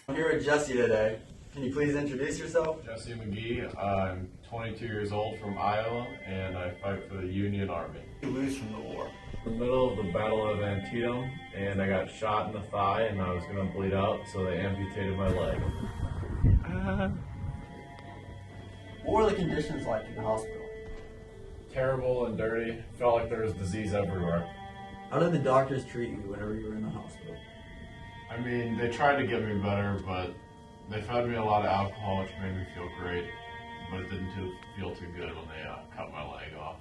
I'm here with Jesse today. Can you please introduce yourself? Jesse McGee. I'm 22 years old from Iowa, and I fight for the Union Army. You lose from the war. In the middle of the Battle of Antietam, and I got shot in the thigh, and I was going to bleed out, so they amputated my leg. What were the conditions like in the hospital? Terrible and dirty. Felt like there was disease everywhere. How did the doctors treat you whenever you were in the hospital? I mean, they tried to get me better, but they fed me a lot of alcohol, which made me feel great, but it didn't feel too good when they cut my leg off.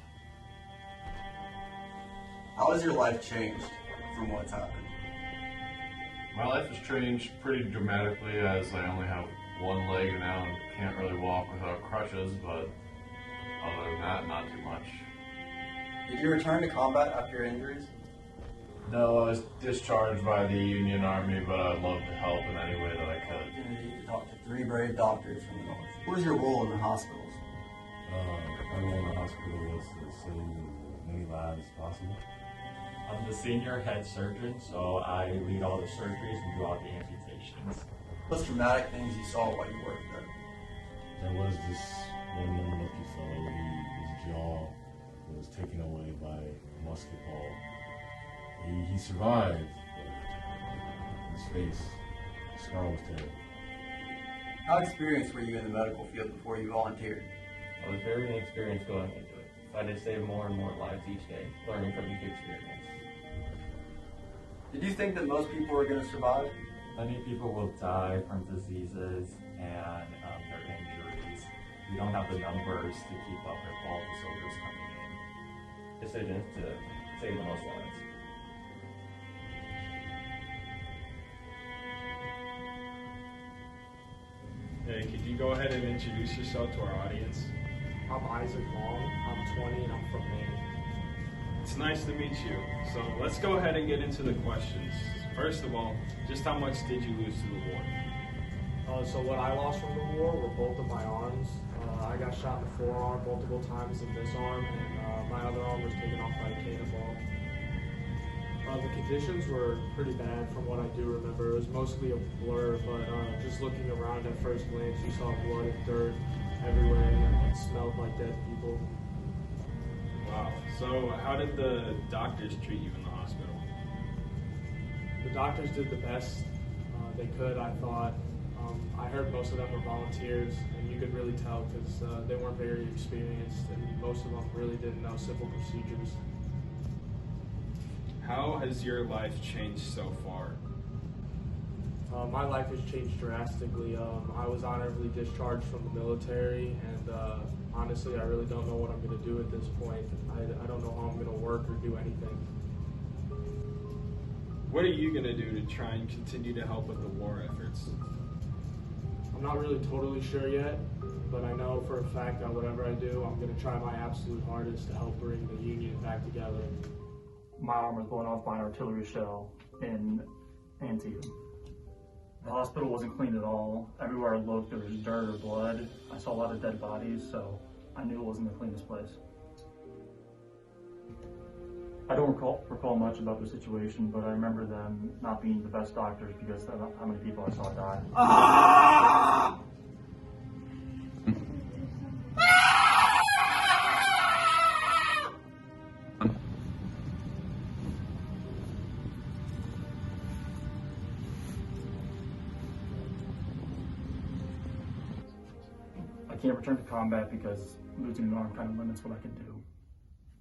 How has your life changed from what's happened? My life has changed pretty dramatically, as I only have one leg now and can't really walk without crutches, but other than that, not too much. Did you return to combat after your injuries? No, I was discharged by the Union Army, but I'd love to help in any way that I could. Opportunity to talk to 3 brave doctors from the North. What was your role in the hospitals? My role in the hospital was to save as many lives as possible. I'm the senior head surgeon, so I lead all the surgeries and do all the amputations. What's traumatic things you saw while you worked there? There was this one young lucky fellow, his jaw was taken away by a musket ball. He survived, but his face, the scar was terrible. How experienced were you in the medical field before you volunteered? I was very inexperienced going into it. I had to save more and more lives each day, learning from each experience. Did you think that most people were going to survive? Many people will die from diseases and their injuries. We don't have the numbers to keep up with all the soldiers coming in. Decision is to save the most lives. Hey, could you go ahead and introduce yourself to our audience? I'm Isaac Long, I'm 20 and I'm from Maine. It's nice to meet you. So let's go ahead and get into the questions. First of all, just how much did you lose to the war? So what I lost from the war were both of my arms. I got shot in the forearm multiple times in this arm, and my other arm was taken off by a cannonball. The conditions were pretty bad from what I do remember. It was mostly a blur, but just looking around at first glance, you saw blood and dirt everywhere, and it smelled like dead people. Wow. So how did the doctors treat you in the hospital? The doctors did the best they could, I thought. I heard most of them were volunteers, and you could really tell because they weren't very experienced, and most of them really didn't know simple procedures. How has your life changed so far? My life has changed drastically. I was honorably discharged from the military, and honestly, I really don't know what I'm going to do at this point. I don't know how I'm going to work or do anything. What are you going to do to try and continue to help with the war efforts? I'm not really totally sure yet, but I know for a fact that whatever I do, I'm going to try my absolute hardest to help bring the Union back together. My arm was blown off by an artillery shell in Antietam. The hospital wasn't clean at all. Everywhere I looked, there was dirt or blood. I saw a lot of dead bodies, so I knew it wasn't the cleanest place. I don't recall much about the situation, but I remember them not being the best doctors because of how many people I saw die. I can't return to combat because losing an arm kind of limits what I can do.